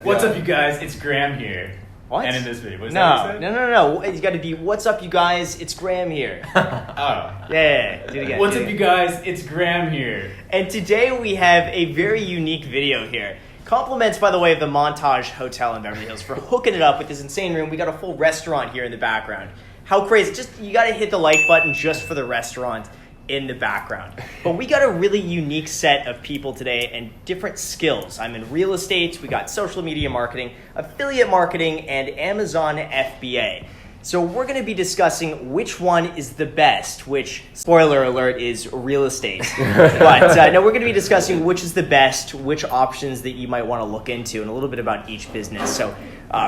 What's up, you guys? It's Graham here. What? And in this video, what is that you said? No. It's got to be, what's up, you guys? It's Graham here. Oh. Yeah, do it again. What's up, you guys? It's Graham here. And today we have a very unique video here. Compliments, by the way, of the Montage Hotel in Beverly Hills for hooking it up with this insane room. We got a full restaurant here in the background. How crazy. Just, you got to hit the like button just for the restaurant in the background. But we got a really unique set of people today and different skills. I'm in real estate, we got social media marketing, affiliate marketing, and Amazon FBA. So we're going to be discussing which one is the best, which, spoiler alert, is real estate. But no, we're going to be discussing which is the best, which options that you might want to look into, and a little bit about each business. So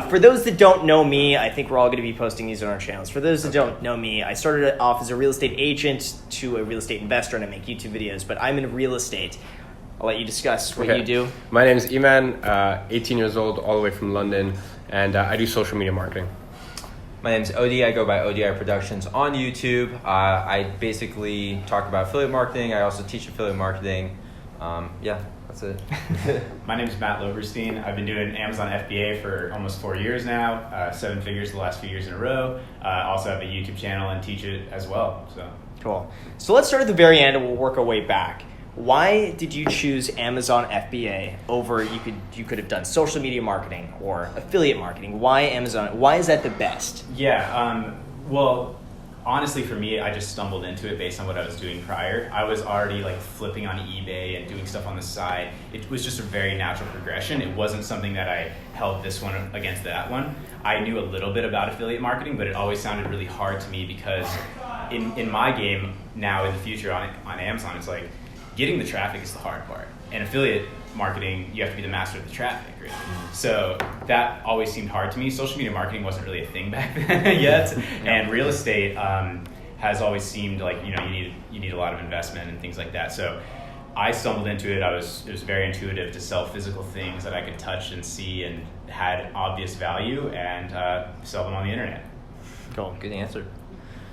for those that don't know me, I think we're all going to be posting these on our channels. For those that don't know me, I started off as a real estate agent to a real estate investor, and I make YouTube videos, but I'm in real estate. I'll let you discuss what you do. My name is Iman, 18 years old, all the way from London, and I do social media marketing. My name's Odie. I go by ODI Productions on YouTube. I basically talk about affiliate marketing. I also teach affiliate marketing. Yeah, that's it. My name is Matt Loberstein. I've been doing Amazon FBA for almost 4 years now, 7 figures the last few years in a row. Also have a YouTube channel and teach it as well. So cool. So let's start at the very end and we'll work our way back. Why did you choose Amazon FBA over, you could have done social media marketing or affiliate marketing? Why Amazon? Why is that the best? Yeah, well, honestly for me, I just stumbled into it based on what I was doing prior. I was already like flipping on eBay and doing stuff on the side. It was just a very natural progression. It wasn't something that I held this one against that one. I knew a little bit about affiliate marketing, but it always sounded really hard to me because in my game now in the future on Amazon, it's like, getting the traffic is the hard part. And affiliate marketing, you have to be the master of the traffic, really. So that always seemed hard to me. Social media marketing wasn't really a thing back then yet. And real estate has always seemed like, you need a lot of investment and things like that. So I stumbled into it. It was very intuitive to sell physical things that I could touch and see and had obvious value and sell them on the internet. Cool. Good answer.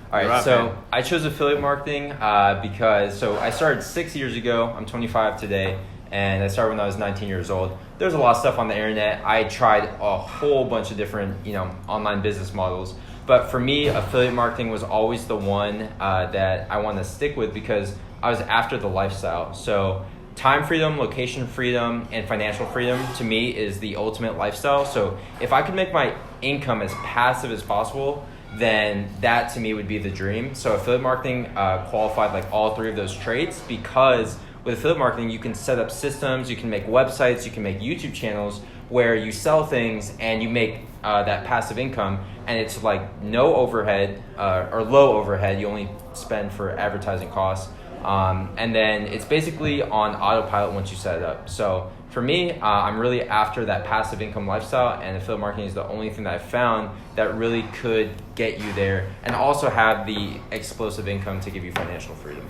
All right, so I chose affiliate marketing because I started 6 years ago. I'm 25 today, and I started when I was 19 years old. There's a lot of stuff on the internet. I tried a whole bunch of different, online business models. But for me, affiliate marketing was always the one that I wanted to stick with because I was after the lifestyle. So time freedom, location freedom, and financial freedom to me is the ultimate lifestyle. So if I could make my income as passive as possible, then that to me would be the dream. So affiliate marketing qualified like all three of those traits because with affiliate marketing, you can set up systems, you can make websites, you can make YouTube channels where you sell things and you make that passive income, and it's like no overhead or low overhead. You only spend for advertising costs. And then it's basically on autopilot once you set it up. So for me, I'm really after that passive income lifestyle, and affiliate marketing is the only thing that I've found that really could get you there and also have the explosive income to give you financial freedom.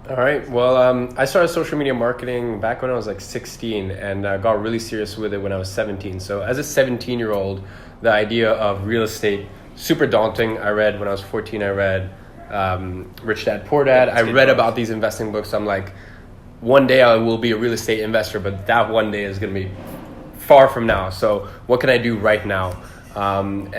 All right. Well, I started social media marketing back when I was like 16 and got really serious with it when I was 17. So as a 17-year-old, the idea of real estate, super daunting. When I was 14, I read Rich Dad, Poor Dad. I read about these investing books. I'm like, one day I will be a real estate investor, but that one day is going to be far from now. So what can I do right now? And,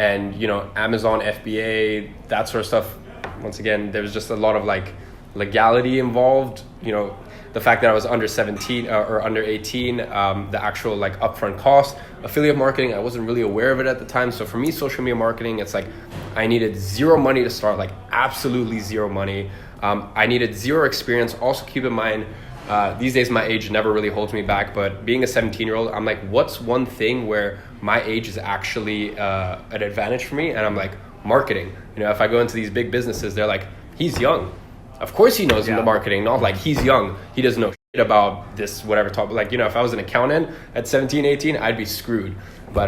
Amazon, FBA, that sort of stuff. Once again, there was just a lot of like legality involved. The fact that I was under 17 or under 18, the actual like upfront cost. Affiliate marketing, I wasn't really aware of it at the time. So for me, social media marketing, it's like I needed zero money to start, like absolutely zero money. I needed zero experience. Also keep in mind, these days my age never really holds me back, but being a 17-year-old, I'm like, what's one thing where my age is actually an advantage for me? And I'm like, marketing. If I go into these big businesses, they're like, he's young. Of course he knows in the marketing, not like he's young. He doesn't know shit about this, whatever topic. Like, if I was an accountant at 17, 18, I'd be screwed. But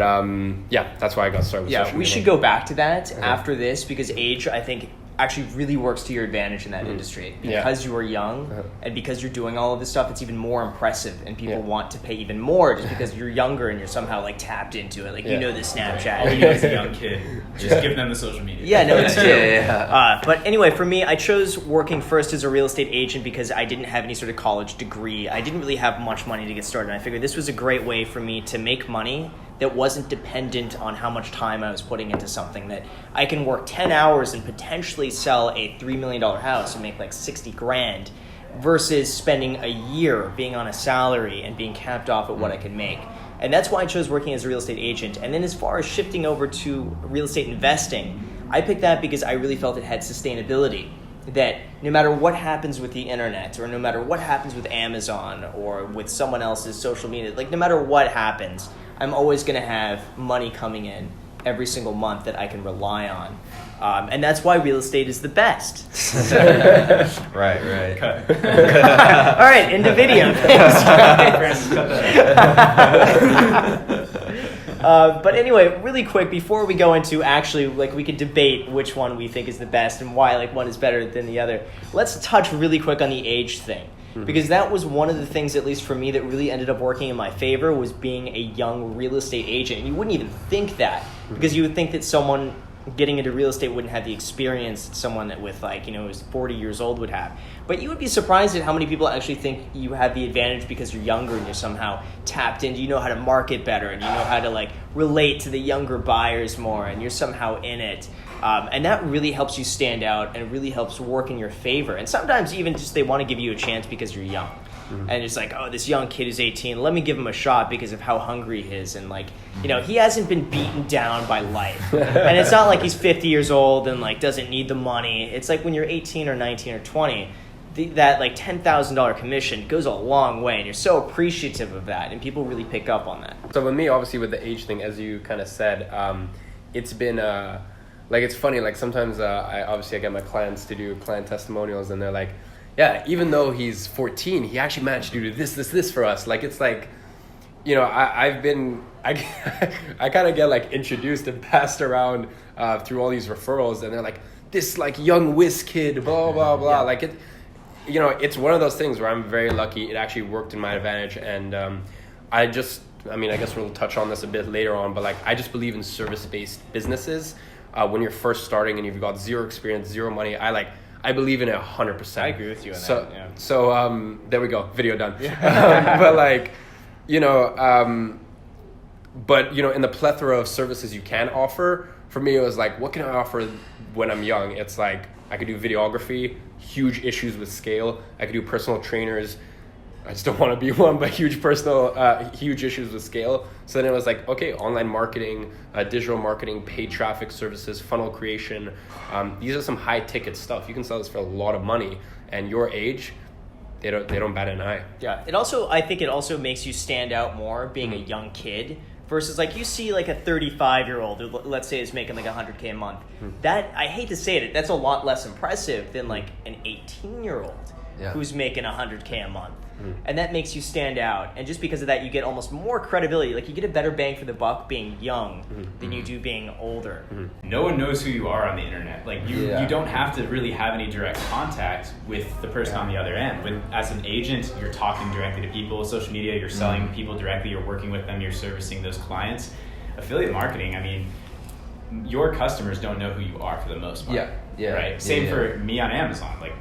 that's why I got started with social media. We should go back to that after this because age, I think actually really works to your advantage in that industry. Because you are young and because you're doing all of this stuff, it's even more impressive, and people want to pay even more just because you're younger and you're somehow like tapped into it. Like you know the Snapchat. All you know as a young kid, just give them the social media. Yeah, no, it's true. But anyway, for me, I chose working first as a real estate agent because I didn't have any sort of college degree. I didn't really have much money to get started. And I figured this was a great way for me to make money that wasn't dependent on how much time I was putting into something, that I can work 10 hours and potentially sell a $3 million house and make like 60 grand versus spending a year being on a salary and being capped off at what I could make. And that's why I chose working as a real estate agent. And then as far as shifting over to real estate investing, I picked that because I really felt it had sustainability. That no matter what happens with the internet, or no matter what happens with Amazon or with someone else's social media, like no matter what happens, I'm always going to have money coming in every single month that I can rely on. And that's why real estate is the best. Right. All right, into video. But anyway, really quick, before we go into actually, like, we could debate which one we think is the best and why, like, one is better than the other. Let's touch really quick on the age thing. Because that was one of the things, at least for me, that really ended up working in my favor, was being a young real estate agent. And you wouldn't even think that, because you would think that someone getting into real estate wouldn't have the experience that someone that with, like, you know, who's 40 years old would have. But you would be surprised at how many people actually think you have the advantage because you're younger and you're somehow tapped into, you know how to market better and you know how to, like, relate to the younger buyers more and you're somehow in it. And that really helps you stand out and really helps work in your favor. And sometimes even just they want to give you a chance because you're young. And it's like, oh, this young kid is 18. Let me give him a shot because of how hungry he is. And, like, you know, he hasn't been beaten down by life. And it's not like he's 50 years old and, like, doesn't need the money. It's like when you're 18 or 19 or 20, that, like, $10,000 commission goes a long way. And you're so appreciative of that. And people really pick up on that. So with me, obviously, with the age thing, as you kind of said, it's been... like, it's funny, like, sometimes I get my clients to do client testimonials, and they're like, yeah, even though he's 14, he actually managed to do this for us. Like, it's like, you know, I kind of get, like, introduced and passed around through all these referrals, and they're like, this, like, young whiz kid, blah, blah, blah. Yeah. Like, it, you know, it's one of those things where I'm very lucky. It actually worked in my advantage, and I guess we'll touch on this a bit later on, but, like, I just believe in service-based businesses. When you're first starting and you've got zero experience, zero money, I believe in it 100%. I agree with you on that. Yeah. So there we go, video done. But, like, you know, but, you know, in the plethora of services you can offer, for me it was like, what can I offer when I'm young? It's like I could do videography, huge issues with scale. I could do personal trainers. I just don't want to be one, but huge issues with scale. So then it was like, okay, online marketing, digital marketing, paid traffic services, funnel creation. These are some high ticket stuff. You can sell this for a lot of money, and your age, they don't bat an eye. Yeah. I think it also makes you stand out more being a young kid versus, like, you see, like, a 35-year-old who, let's say, is making like $100K a month. That, I hate to say it, that's a lot less impressive than, like, an 18-year-old who's making $100K a month. And that makes you stand out. And just because of that, you get almost more credibility. Like, you get a better bang for the buck being young than you do being older. No one knows who you are on the internet. Like, you don't have to really have any direct contact with the person on the other end. As an agent, you're talking directly to people. Social media, you're selling people directly. You're working with them. You're servicing those clients. Affiliate marketing, I mean, your customers don't know who you are for the most part. Right? Same for me on Amazon. Like,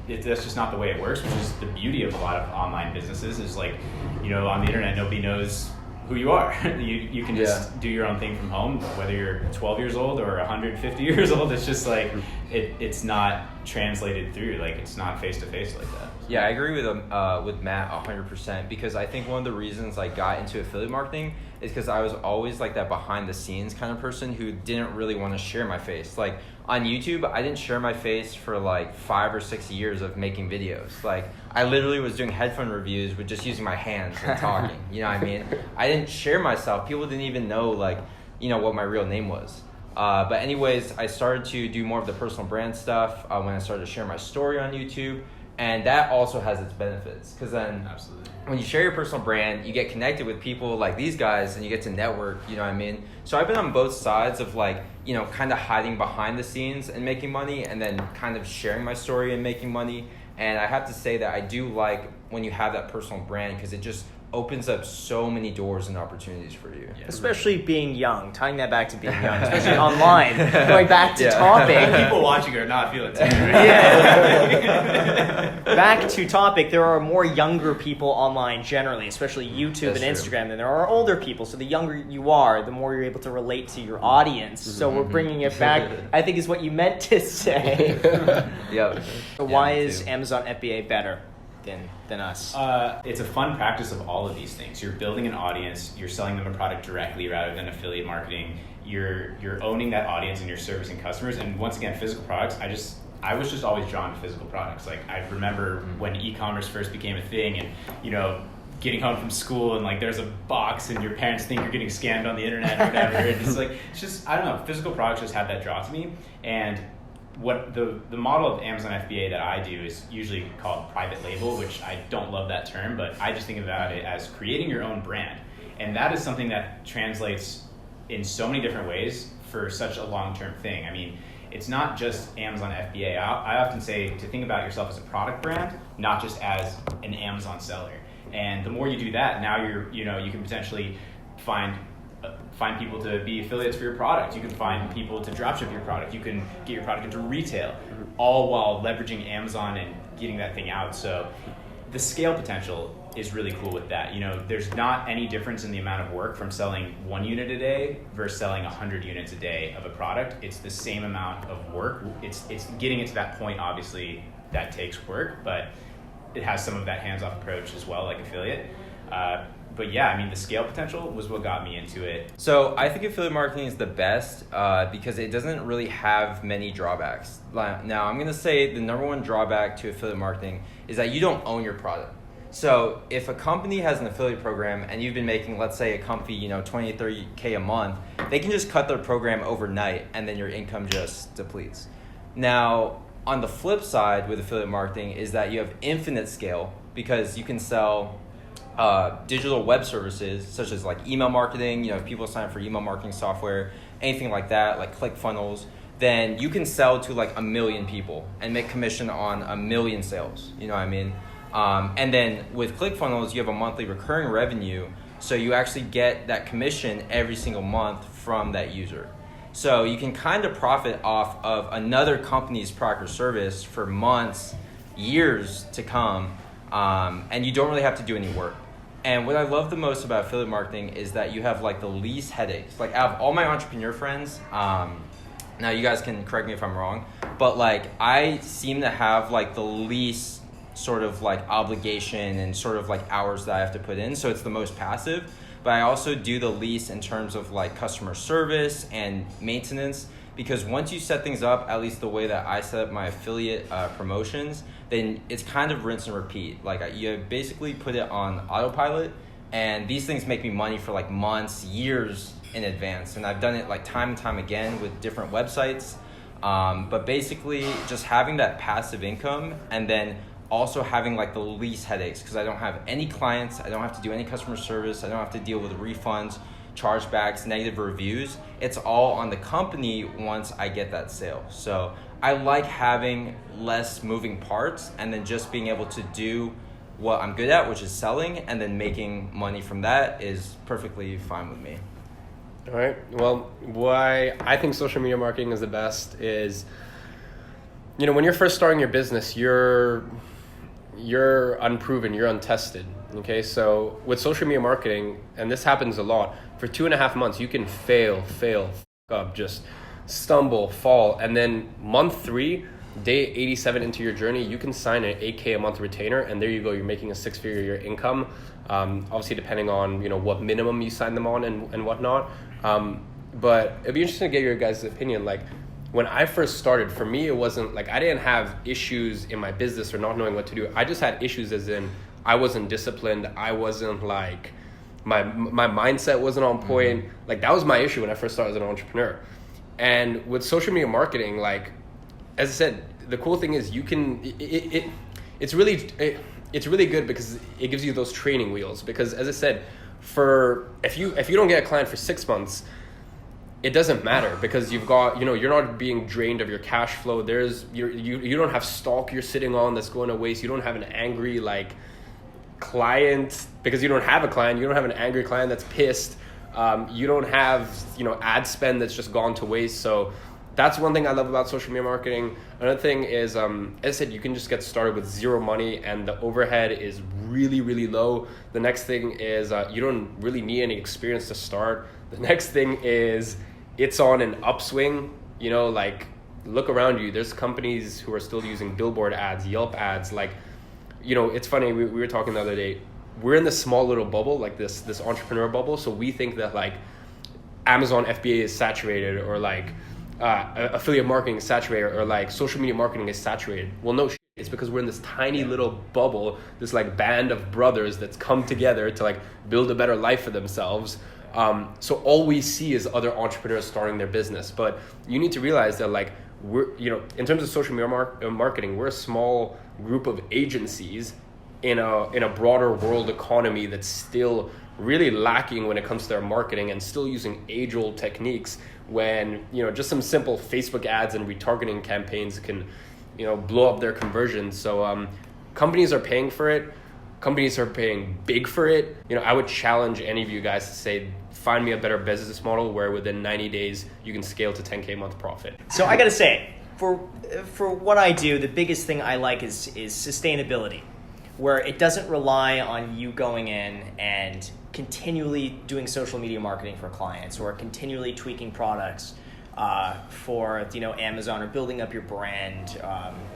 that's just not the way it works, which is the beauty of a lot of online businesses. Is, like, you know, on the internet, nobody knows who you are. You can just do your own thing from home, whether you're 12 years old or 150 years old. It's just like it's not translated through. Like, it's not face to face like that. Yeah, I agree with Matt 100%, because I think one of the reasons I got into affiliate marketing is because I was always like that behind the scenes kind of person who didn't really want to share my face. Like, on YouTube, I didn't share my face for like 5 or 6 years of making videos. Like, I literally was doing headphone reviews with just using my hands and talking. You know what I mean? I didn't share myself. People didn't even know, like, you know, what my real name was. But anyways, I started to do more of the personal brand stuff when I started to share my story on YouTube. And that also has its benefits, because then Absolutely. when you share your personal brand, you get connected with people like these guys, and you get to network, you know what I mean? So I've been on both sides of like, you know, kind of hiding behind the scenes and making money, and then kind of sharing my story and making money. And I have to say that I do like when you have that personal brand, because it just opens up so many doors and opportunities for you. Yeah. Especially being young, tying that back to being young, especially online. Going back to topic. People watching are not feeling it. Yeah. Back to topic, there are more younger people online generally, especially YouTube That's and true. Instagram, than there are older people. So the younger you are, the more you're able to relate to your audience. So we're bringing it back, I think is what you meant to say. Yep. So why me is too. Amazon FBA better than us? It's a fun practice of all of these things. You're building an audience, you're selling them a product directly rather than affiliate marketing. You're owning that audience and you're servicing customers. And once again, physical products, I was just always drawn to physical products. Like I remember when e-commerce first became a thing, and you know, getting home from school and like there's a box and your parents think you're getting scammed on the internet or whatever. And it's just I don't know, physical products just had that draw to me. And what the model of Amazon FBA that I do is usually called private label, which I don't love that term, but I just think about it as creating your own brand. And that is something that translates in so many different ways for such a long-term thing. I mean, it's not just Amazon FBA. I often say to think about yourself as a product brand, not just as an Amazon seller. And the more you do that, now you can potentially find people to be affiliates for your product. You can find people to dropship your product. You can get your product into retail, all while leveraging Amazon and getting that thing out. So the scale potential is really cool with that. You know, there's not any difference in the amount of work from selling 1 unit a day versus selling 100 units a day of a product. It's the same amount of work. It's getting it to that point, obviously, that takes work, but it has some of that hands-off approach as well, like affiliate. But yeah, I mean, the scale potential was what got me into it. So I think affiliate marketing is the best because it doesn't really have many drawbacks. Now, I'm going to say the number one drawback to affiliate marketing is that you don't own your product. So if a company has an affiliate program and you've been making, let's say, a comfy, 20, 30K a month, they can just cut their program overnight and then your income just depletes. Now, on the flip side with affiliate marketing is that you have infinite scale because you can sell digital web services such as like email marketing. If people sign up for email marketing software, anything like that, like ClickFunnels, then you can sell to like 1 million people and make commission on 1 million sales. You know what I mean? And then with ClickFunnels, you have a monthly recurring revenue, so you actually get that commission every single month from that user. So you can kind of profit off of another company's product or service for months, years to come, and you don't really have to do any work. And what I love the most about affiliate marketing is that you have like the least headaches. Like out of all my entrepreneur friends, now you guys can correct me if I'm wrong, but like I seem to have like the least sort of like obligation and sort of like hours that I have to put in. So it's the most passive, but I also do the least in terms of like customer service and maintenance, because once you set things up, at least the way that I set up my affiliate promotions, then it's kind of rinse and repeat. Like you basically put it on autopilot, and these things make me money for like months, years in advance. And I've done it like time and time again with different websites. But basically just having that passive income and then also having like the least headaches, because I don't have any clients, I don't have to do any customer service, I don't have to deal with refunds, chargebacks, negative reviews. It's all on the company once I get that sale. So I like having less moving parts and then just being able to do what I'm good at, which is selling, and then making money from that is perfectly fine with me. All right. Well, why I think social media marketing is the best is, when you're first starting your business, you're unproven, you're untested. Okay, so with social media marketing, and this happens a lot, for 2.5 months, you can fail, up, just stumble, fall, and then month 3, day 87 into your journey, you can sign an 8K a month retainer, and there you go, you're making a 6-figure year income. Obviously, depending on what minimum you sign them on and whatnot. But it'd be interesting to get your guys' opinion. Like when I first started, for me, it wasn't like I didn't have issues in my business or not knowing what to do. I just had issues as in I wasn't disciplined. I wasn't like, my mindset wasn't on point. Mm-hmm. Like that was my issue when I first started as an entrepreneur. And with social media marketing, like, as I said, the cool thing is you can, it's really good because it gives you those training wheels. Because as I said, if you don't get a client for 6 months, it doesn't matter because you've got, you're not being drained of your cash flow. You don't have stock you're sitting on that's going to waste. You don't have an angry client because you don't have a client. You don't have an angry client that's pissed. You don't have, ad spend that's just gone to waste. So that's one thing I love about social media marketing. Another thing is, as I said, you can just get started with zero money and the overhead is really, really low. The next thing is you don't really need any experience to start. The next thing is it's on an upswing. Look around you. There's companies who are still using billboard ads, Yelp ads. It's funny, we were talking the other day. We're in this small little bubble, this entrepreneur bubble. So we think that Amazon FBA is saturated or affiliate marketing is saturated or social media marketing is saturated. Well, no shit. It's because we're in this tiny little bubble, this band of brothers that's come together to build a better life for themselves. So all we see is other entrepreneurs starting their business. But you need to realize that we're, in terms of social media marketing, we're a small group of agencies in a broader world economy that's still really lacking when it comes to their marketing and still using age-old techniques when, just some simple Facebook ads and retargeting campaigns can, blow up their conversions. So companies are paying for it. Companies are paying big for it. I would challenge any of you guys to say, find me a better business model where within 90 days you can scale to 10K a month profit. So I got to say, for what I do, the biggest thing I like is sustainability, where it doesn't rely on you going in and continually doing social media marketing for clients or continually tweaking products for Amazon or building up your brand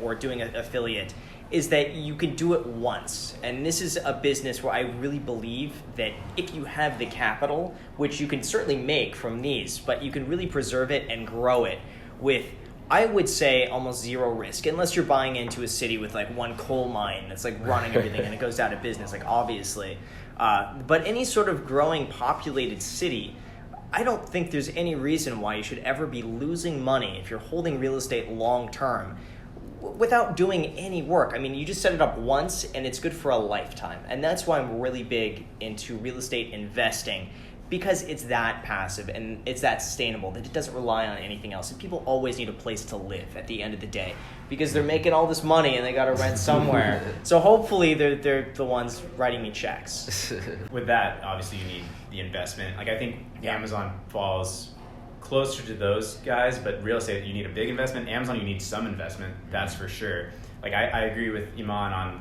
or doing an affiliate, is that you can do it once. And this is a business where I really believe that if you have the capital, which you can certainly make from these, but you can really preserve it and grow it with, I would say, almost zero risk, unless you're buying into a city with one coal mine that's running everything and it goes out of business, obviously. But any sort of growing populated city, I don't think there's any reason why you should ever be losing money if you're holding real estate long term without doing any work. I mean, you just set it up once and it's good for a lifetime. And that's why I'm really big into real estate investing, because it's that passive and it's that sustainable that it doesn't rely on anything else. And people always need a place to live at the end of the day because they're making all this money and they got to rent somewhere. So hopefully they're the ones writing me checks. With that, obviously you need the investment. I think Amazon falls closer to those guys, but real estate, you need a big investment. Amazon, you need some investment, that's for sure. I agree with Iman on,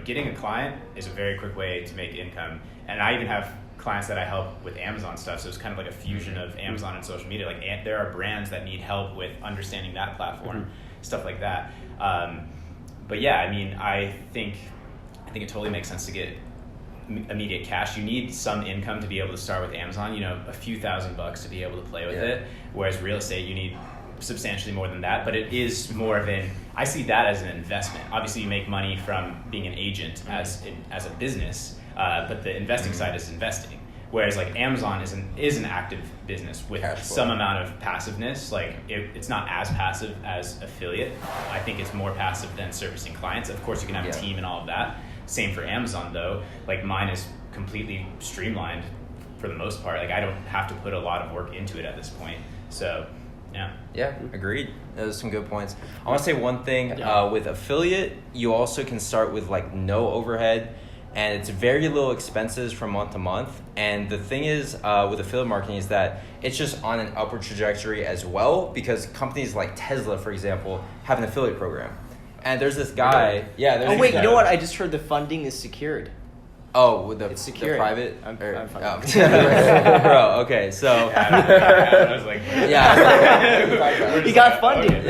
getting a client is a very quick way to make income. And I even have clients that I help with Amazon stuff, so it's kind of a fusion of Amazon and social media. There are brands that need help with understanding that platform, stuff like that. But yeah, I think it totally makes sense to get immediate cash. You need some income to be able to start with Amazon, a few $1,000 to be able to play with it. Whereas real estate, you need substantially more than that, but it is more of I see that as an investment. Obviously you make money from being an agent as a business, but the investing side is investing. Whereas Amazon is an active business with some amount of passiveness. It's not as passive as affiliate. I think it's more passive than servicing clients. Of course you can have a team and all of that. Same for Amazon though. Mine is completely streamlined for the most part. I don't have to put a lot of work into it at this point. So yeah, agreed. Those are some good points. I want to say one thing with affiliate, you also can start with no overhead, and it's very little expenses from month to month. And the thing is with affiliate marketing is that it's just on an upward trajectory as well, because companies like Tesla, for example, have an affiliate program. And there's this guy. Yeah. Oh wait, you know what? I just heard the funding is secured. Oh, with it's secured. The private. I'm Bro, okay, so I was like, he got funded.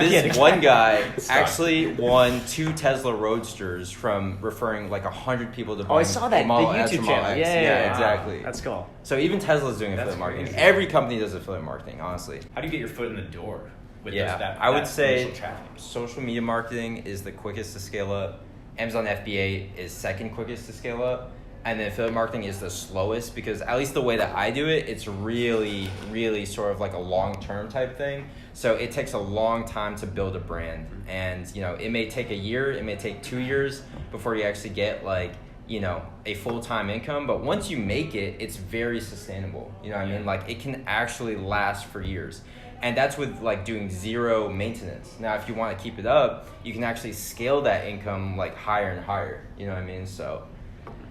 This one guy actually won 2 Tesla Roadsters from referring 100 people to buy. Oh, I saw that. The Model S YouTube or Model channel. X. Yeah, exactly. That's cool. So even Tesla's doing affiliate marketing. crazy. Every company does affiliate marketing, honestly. how do you get your foot in the door with I would say initial traffic? social media marketing is the quickest to scale up. Amazon FBA is second quickest to scale up. and then affiliate marketing is the slowest, because at least the way that I do it, it's really, really sort of like a long-term type thing. So it takes a long time to build a brand, and it may take a year, it may take 2 years before you actually get like a full-time income. But once you make it, it's very sustainable. You know what I mean? Like it can actually last for years. And that's with like doing zero maintenance. Now, if you want to keep it up, you can actually scale that income like higher and higher. You know what I mean? So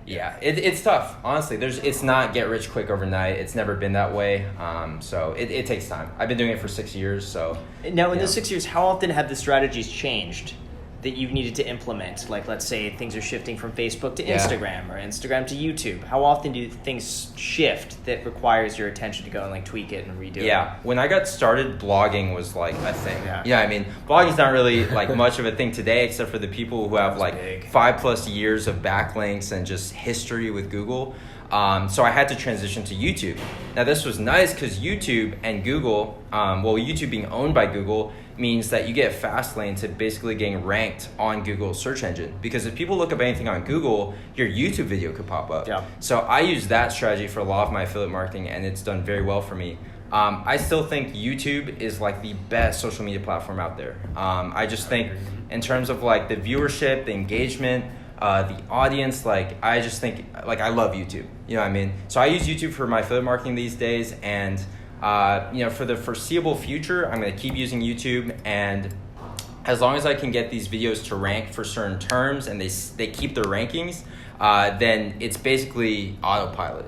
yeah, it's tough. Honestly, it's not get rich quick overnight. It's never been that way. So it takes time. I've been doing it for 6 years. So now in those 6 years, how often have the strategies changed that you've needed to implement? Like, let's say things are shifting from Facebook to Instagram, or Instagram to YouTube. How often do things shift that requires your attention to go and like tweak it and redo it? Yeah, when I got started, blogging was like a thing. Yeah, I mean, blogging's not really like much of a thing today, except for the people who have like big. 5+ years of backlinks and just history with Google. So I had to transition to YouTube. Now this was nice because YouTube and Google, YouTube being owned by Google, means that you get a fast lane to basically getting ranked on Google's search engine. Because if people look up anything on Google, your YouTube video could pop up. Yeah. So I use that strategy for a lot of my affiliate marketing, and it's done very well for me. I still think YouTube is like the best social media platform out there. I just think in terms of like the viewership, the engagement, the audience, like I just think like I love YouTube. You know what I mean? So I use YouTube for my affiliate marketing these days, and for the foreseeable future, I'm going to keep using YouTube, and as long as I can get these videos to rank for certain terms and they keep their rankings, then it's basically autopilot,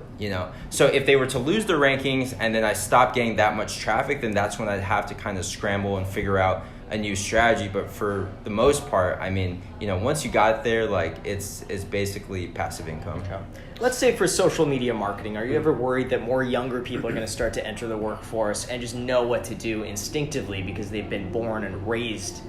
So if they were to lose their rankings and then I stop getting that much traffic, then that's when I'd have to kind of scramble and figure out a new strategy. But for the most part, I mean, once you got there, like it's basically passive income. Okay. Let's say for social media marketing, are you ever worried that more younger people are going to start to enter the workforce and just know what to do instinctively because they've been born and raised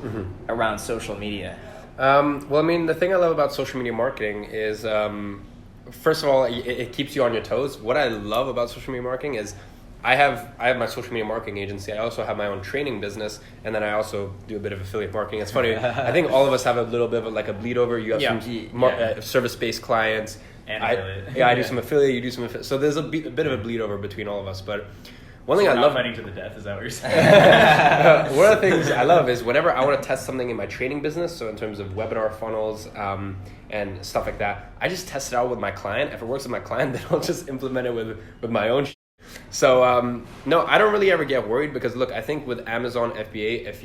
around social media? Well, I mean, the thing I love about social media marketing is, first of all, it keeps you on your toes. What I love about social media marketing is I have my social media marketing agency. I also have my own training business, and then I also do a bit of affiliate marketing. It's funny. I think all of us have a little bit of like a bleed over. You have some service-based clients. And affiliate. I do some affiliate. You do some affiliate. So there's a bit of a bleed over between all of us. But one thing I love, fighting to the death. Is that what you're saying? One of the things I love is whenever I want to test something in my training business. So in terms of webinar funnels and stuff like that, I just test it out with my client. If it works with my client, then I'll just implement it with my own. So no, I don't really ever get worried, because look, I think with Amazon FBA, if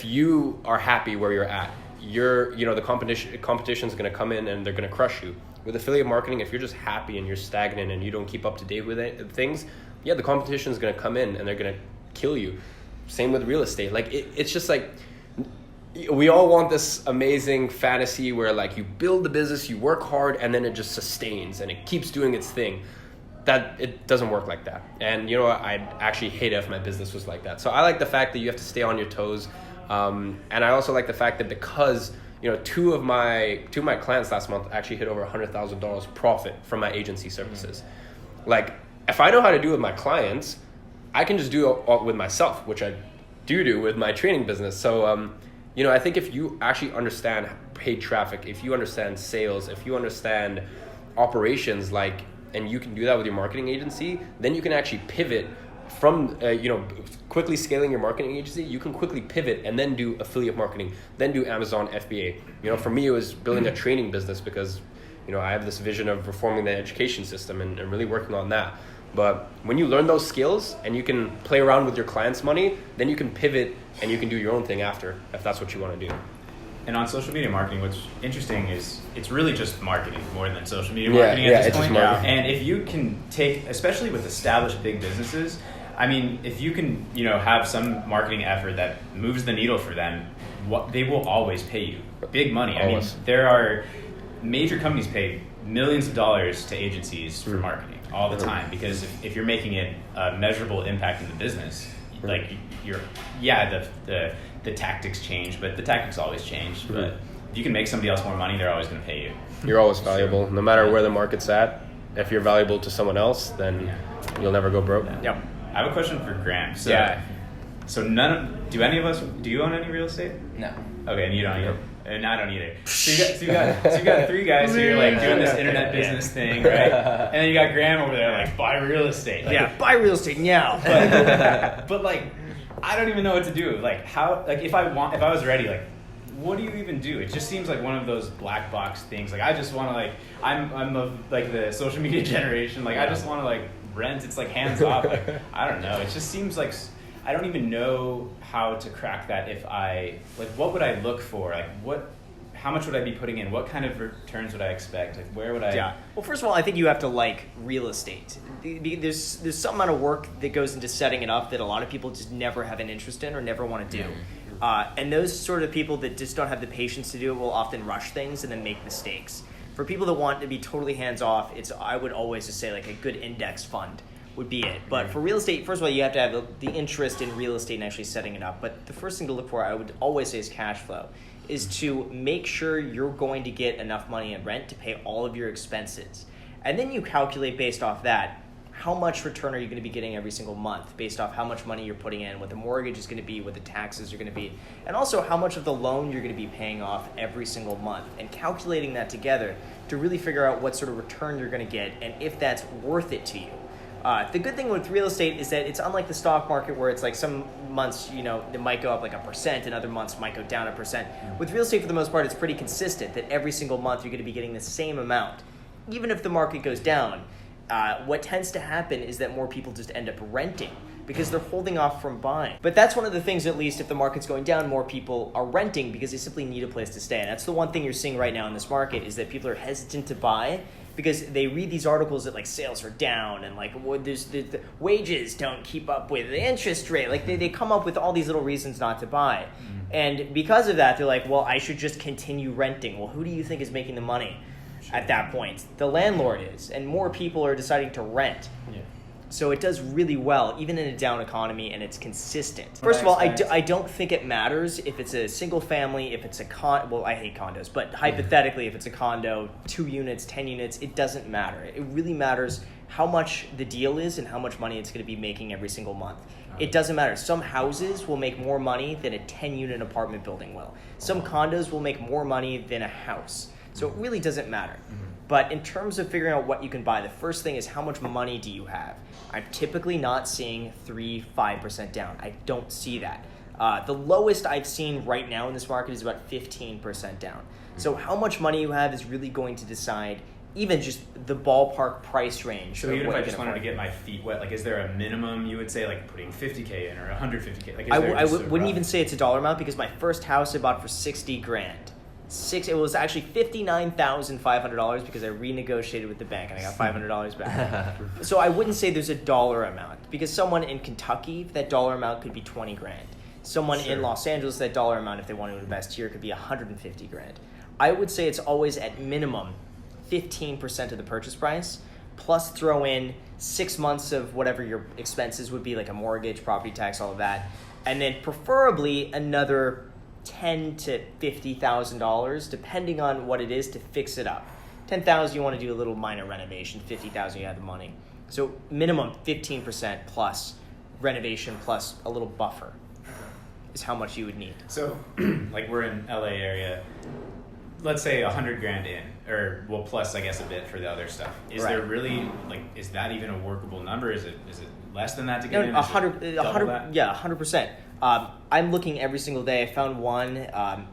you are happy where you're at, the competition is going to come in and they're going to crush you. With affiliate marketing, if you're just happy and you're stagnant and you don't keep up to date with things, the competition is going to come in and they're going to kill you. Same with real estate. Like it's just like we all want this amazing fantasy where like you build the business, you work hard, and then it just sustains and it keeps doing its thing. That it doesn't work like that. And I'd actually hate it if my business was like that. So I like the fact that you have to stay on your toes. And I also like the fact that because two of my clients last month actually hit over $100,000 profit from my agency services. Like if I know how to do it with my clients, I can just do it with myself, which I do with my training business. So I think if you actually understand paid traffic, if you understand sales, if you understand operations, and you can do that with your marketing agency, then you can actually pivot from, quickly scaling your marketing agency. You can quickly pivot and then do affiliate marketing, then do Amazon FBA. For me, it was building a training business because, I have this vision of reforming the education system and really working on that. But when you learn those skills and you can play around with your clients' money, then you can pivot and you can do your own thing after, if that's what you want to do. And on social media marketing, what's interesting is it's really just marketing more than social media marketing at this point. And if you can take, especially with established big businesses, I mean, if you can, have some marketing effort that moves the needle for them, they will always pay you big money. Always. I mean, there are major companies pay millions of dollars to agencies for marketing all the time, because if you're making it a measurable impact in the business, like the tactics change, but the tactics always change. But if you can make somebody else more money, they're always going to pay you. You're always valuable, no matter where the market's at. If you're valuable to someone else, then you'll never go broke. Yep. I have a question for Graham. So, do you own any real estate? No. Okay, and you don't either? And I don't either. So you got three guys who are like doing this internet business thing, right? And then you got Graham over there like buy real estate. Like, buy real estate now. But like, I don't even know what to do. Like how, like if I was ready, like what do you even do? It just seems like one of those black box things. Like I just want to like, I'm of like the social media generation. Like I just want to like rent. It's like hands off. Like, I don't know. It just seems like I don't even know how to crack that. If I like, what would I look for? Like how much would I be putting in? What kind of returns would I expect? Like where would I? Yeah. Well, first of all, I think you have to like real estate. There's some amount of work that goes into setting it up that a lot of people just never have an interest in or never want to do. And those sort of people that just don't have the patience to do it will often rush things and then make mistakes. For people that want to be totally hands off, I would always just say like a good index fund would be it. But for real estate, first of all, you have to have the interest in real estate and actually setting it up. But the first thing to look for, I would always say, is cash flow, is to make sure you're going to get enough money in rent to pay all of your expenses. And then you calculate based off that, how much return are you going to be getting every single month based off how much money you're putting in, what the mortgage is going to be, what the taxes are going to be, and also how much of the loan you're going to be paying off every single month, and calculating that together to really figure out what sort of return you're going to get and if that's worth it to you. The good thing with real estate is that it's unlike the stock market where it's like some months, it might go up like 1% and other months might go down 1%. With real estate, for the most part, it's pretty consistent that every single month you're going to be getting the same amount. Even if the market goes down, what tends to happen is that more people just end up renting because they're holding off from buying. But that's one of the things, at least if the market's going down, more people are renting because they simply need a place to stay. And that's the one thing you're seeing right now in this market is that people are hesitant to buy because they read these articles that like sales are down and like the wages don't keep up with the interest rate. Like they come up with all these little reasons not to buy. And because of that, they're like, well, I should just continue renting. Well, who do you think is making the money at that point? The landlord is, and more people are deciding to rent. Yeah. So it does really well, even in a down economy, and it's consistent. First of all, I don't think it matters if it's a single family, if it's a well, I hate condos, but hypothetically, if it's a condo, 2 units, 10 units, it doesn't matter. It really matters how much the deal is and how much money it's going to be making every single month. It doesn't matter. Some houses will make more money than a 10-unit apartment building will. Some condos will make more money than a house. So it really doesn't matter. But in terms of figuring out what you can buy, the first thing is how much money do you have? I'm typically not seeing 3-5% down. I don't see that. The lowest I've seen right now in this market is about 15% down. So how much money you have is really going to decide even just the ballpark price range. So even if I just wanted to get my feet wet, like is there a minimum you would say, like putting $50K in or $150K? Like I wouldn't even say it's a dollar amount because my first house I bought for $60,000. It was actually $59,500 because I renegotiated with the bank and I got $500 back. So I wouldn't say there's a dollar amount because someone in Kentucky, that dollar amount could be $20,000. Someone in Los Angeles, that dollar amount, if they want to invest here, could be $150,000. I would say it's always at minimum 15% of the purchase price, plus throw in 6 months of whatever your expenses would be, like a mortgage, property tax, all of that, and then preferably another $10,000 to $50,000, depending on what it is, to fix it up. $10,000 you want to do a little minor renovation. $50,000 you have the money. So minimum 15% plus renovation plus a little buffer is how much you would need. So, like we're in LA area. Let's say $100,000 in, or well, plus I guess a bit for the other stuff. Is there really is that even a workable number? Is it less than that to get in? 100%. I'm looking every single day. I found one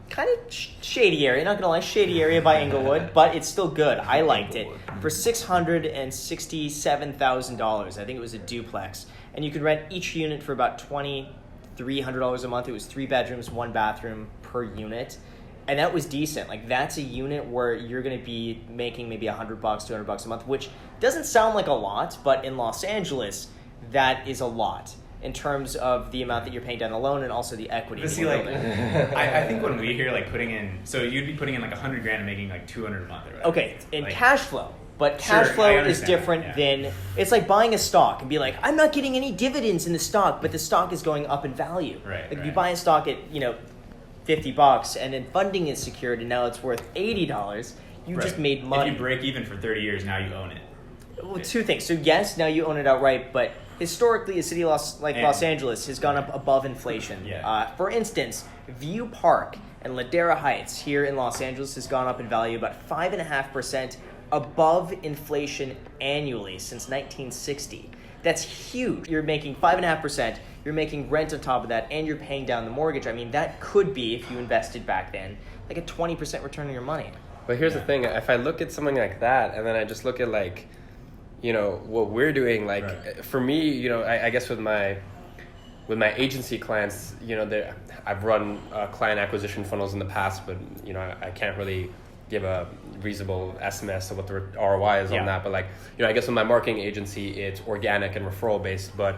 kind of shady area, not gonna lie, shady area by Inglewood, but it's still good. I liked it for $667,000. I think it was a duplex, and you could rent each unit for about $2,300 a month. It was 3 bedrooms, 1 bathroom per unit. And that was decent. Like that's a unit where you're going to be making maybe $100, $200 a month, which doesn't sound like a lot, but in Los Angeles, that is a lot in terms of the amount that you're paying down the loan and also the equity. But see, like, I think when we hear like putting in, so you'd be putting in like $100,000 and making like $200 a month or whatever. Okay, in like, cash flow. But cash flow is different than, it's like buying a stock and be like, I'm not getting any dividends in the stock, but the stock is going up in value. Right. Like if you buy a stock at, $50 and then funding is secured and now it's worth $80, you just made money. If you break even for 30 years, now you own it. Well, 2 things. So yes, now you own it outright, but historically a city like Los Angeles has gone up above inflation. Yeah. For instance, View Park And Ladera Heights here in Los Angeles has gone up in value about 5.5% above inflation annually since 1960. That's huge. You're making 5.5%, you're making rent on top of that, and you're paying down the mortgage. I mean, that could be, if you invested back then, like a 20% return on your money. But here's the thing, if I look at something like that, and then I just look at like, you know, what we're doing, like for me, you know, I guess with my agency clients, you know, I've run client acquisition funnels in the past, but you know, I can't really give a reasonable estimate of what the ROI is on that. But like, you know, I guess with my marketing agency, it's organic and referral based. But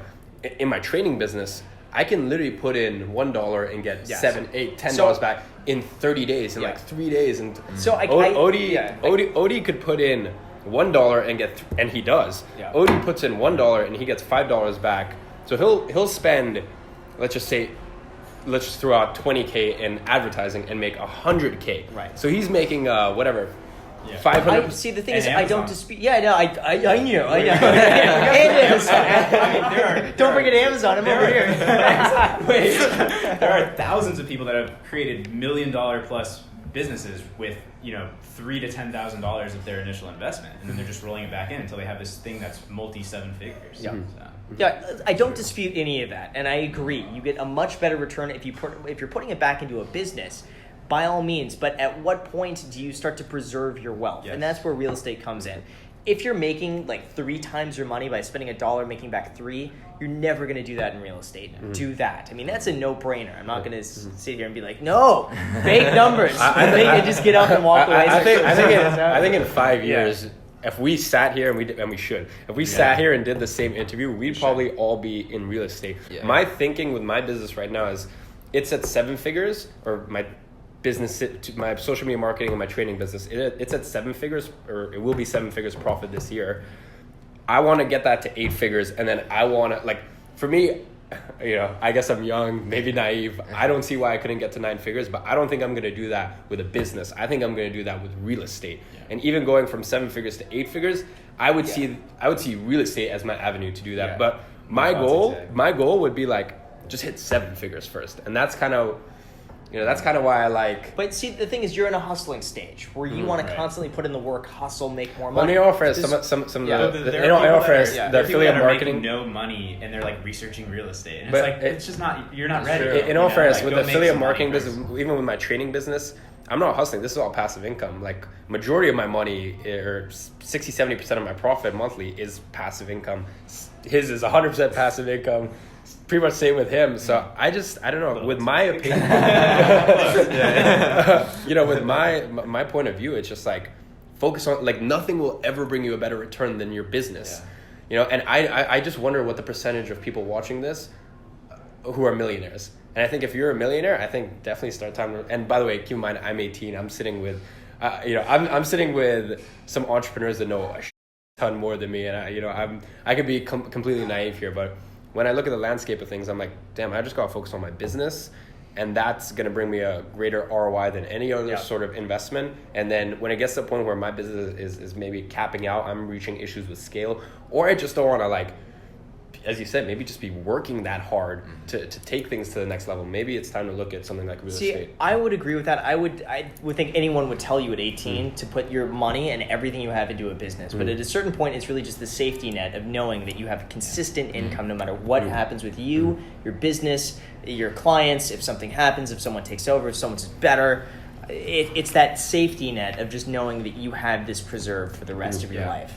in my training business, I can literally put in $1 and get $7, $8, $10 back in 30 days, in like 3 days. And so Odie could put in $1 and get, and he does. Yeah. Odie puts in $1 and he gets $5 back. So he'll spend, let's just throw out 20K in advertising and make 100K. Right. So he's making whatever. Yeah. 500. See, the thing is, Amazon. I don't dispute. Yeah, no, I knew. And Amazon. Don't forget Amazon. I'm over here. Wait, there are thousands of people that have created $1 million plus businesses with, you know, $3,000 to $10,000 of their initial investment, and then they're just rolling it back in until they have this thing that's multi-7 figures. Yeah. Yeah, I don't dispute any of that, and I agree. You get a much better return if you're putting it back into a business, by all means. But at what point do you start to preserve your wealth? Yes. And that's where real estate comes in. If you're making like 3 times your money by spending $1, making back 3, you're never going to do that in real estate. Do that. I mean, that's a no-brainer. I'm not going to sit here and be like, no, fake numbers. I just get up and walk away. I think in 5 years. If we sat here and we should, if we sat here and did the same interview, we'd probably all be in real estate. Yeah. My thinking with my business right now is, it's at 7 figures, or my business, my social media marketing and my training business, it's at 7 figures, or it will be 7 figures profit this year. I want to get that to 8 figures, and then I want to, like, for me, you know, I guess I'm young, maybe naive. I don't see why I couldn't get to 9 figures, but I don't think I'm going to do that with a business. I think I'm going to do that with real estate. Yeah. And even going from 7 figures to 8 figures, I would see real estate as my avenue to do that. Yeah. But my goal would be like, just hit 7 figures first. And that's kind of, you know, that's kind of why I like. But see, the thing is, you're in a hustling stage where you want to constantly put in the work, hustle, make more money. Well, in all fairness, the affiliate marketing, no money, and they're like researching real estate, and it's just not. You're not ready. Sure. In all fairness, with the affiliate marketing business, even with my training business, I'm not hustling. This is all passive income. Like, majority of my money, or 60-70% of my profit monthly, is passive income. His is 100% passive income. Pretty much same with him. So I don't know, with my opinion, you know, with my point of view, it's just like, focus on, like, nothing will ever bring you a better return than your business. You know, and I just wonder what the percentage of people watching this who are millionaires. And I think if you're a millionaire, I think definitely start time. And by the way, keep in mind, I'm 18. I'm sitting with, I'm sitting with some entrepreneurs that know a ton more than me, and I could be completely naive here, but when I look at the landscape of things, I'm like, damn, I just got to focus on my business, and that's going to bring me a greater ROI than any other sort of investment. And then when it gets to the point where my business is maybe capping out, I'm reaching issues with scale, or I just don't want to, like, as you said, maybe just be working that hard to take things to the next level. Maybe it's time to look at something like real estate. I would agree with that. I would think anyone would tell you at 18 to put your money and everything you have into a business. But at a certain point, it's really just the safety net of knowing that you have consistent income no matter what happens with you, your business, your clients. If something happens, if someone takes over, if someone's better, it's that safety net of just knowing that you have this preserved for the rest of your life.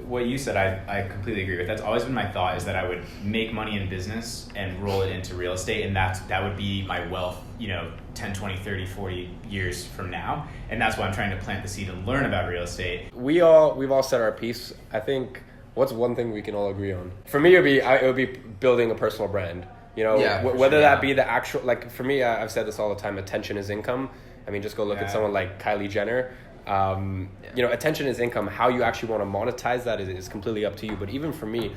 What you said, I completely agree with. That's always been my thought, is that I would make money in business and roll it into real estate, and that would be my wealth, 10, 20, 30, 40 years from now. And that's why I'm trying to plant the seed and learn about real estate. We've all said our piece. I think, what's one thing we can all agree on? For me, it would be building a personal brand. Whether that be the actual, like, for me, I've said this all the time, attention is income. I mean, just go look at someone like Kylie Jenner. Attention is income. How you actually want to monetize that is completely up to you. But even for me,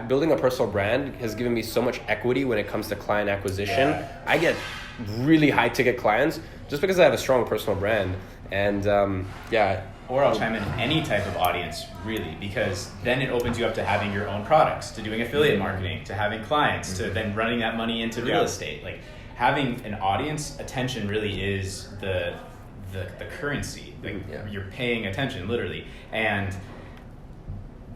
building a personal brand has given me so much equity when it comes to client acquisition. I get really high ticket clients just because I have a strong personal brand. And Or I'll chime in any type of audience, really, because then it opens you up to having your own products, to doing affiliate marketing, to having clients, to then running that money into real estate. Like, having an audience, attention really is the currency. Like you're paying attention literally, and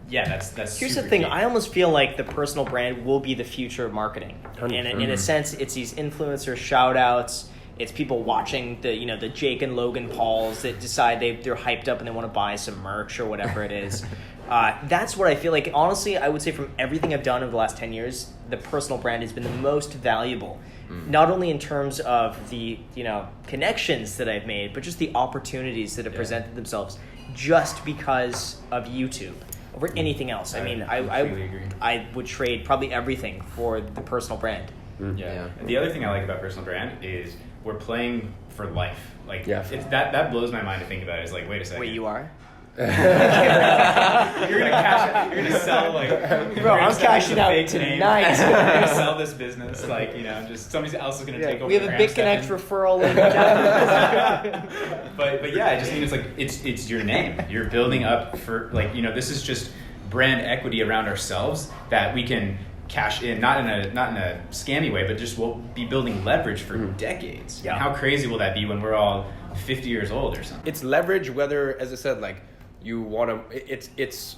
that's Here's the super thing. key. I almost feel like the personal brand will be the future of marketing. And in a sense, it's these influencer shout outs. It's people watching the Jake and Logan Pauls that decide they're hyped up and they want to buy some merch or whatever it is. That's what I feel like. Honestly, I would say from everything I've done over the last 10 years, the personal brand has been the most valuable. Not only in terms of the connections that I've made, but just the opportunities that have presented themselves just because of YouTube. Over anything else. I mean, I would trade probably everything for the personal brand. Yeah. And the other thing I like about personal brand is we're playing for life. Like that blows my mind to think about it. It's like, wait a second. Wait, you are? You're gonna cash out. You're gonna sell Bro, I'm cashing out tonight. You're gonna sell this business. Like just somebody else is gonna take over. We have a BitConnect referral link. But yeah, I just mean it's like it's your name. You're building up for this is just brand equity around ourselves that we can cash in, not in a scammy way, but just we'll be building leverage for decades. Yeah. And how crazy will that be when we're all 50 years old or something? It's leverage, whether, as I said, like you want to, it's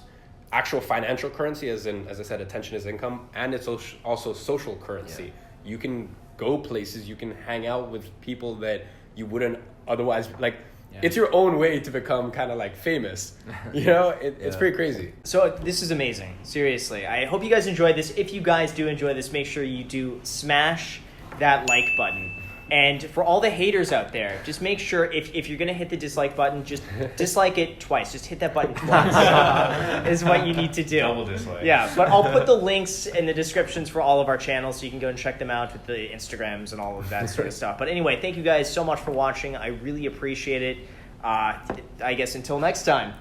actual financial currency, as I said, attention is income, and it's also social currency. You can go places, you can hang out with people that you wouldn't otherwise, like, it's your own way to become kind of like famous. It's pretty crazy. So this is amazing. Seriously. I hope you guys enjoyed this. If you guys do enjoy this, make sure you do smash that like button. And for all the haters out there, just make sure if you're going to hit the dislike button, just dislike it twice. Just hit that button twice is what you need to do. Double dislike. Yeah, but I'll put the links in the descriptions for all of our channels so you can go and check them out with the Instagrams and all of that sort of stuff. But anyway, thank you guys so much for watching. I really appreciate it. I guess until next time.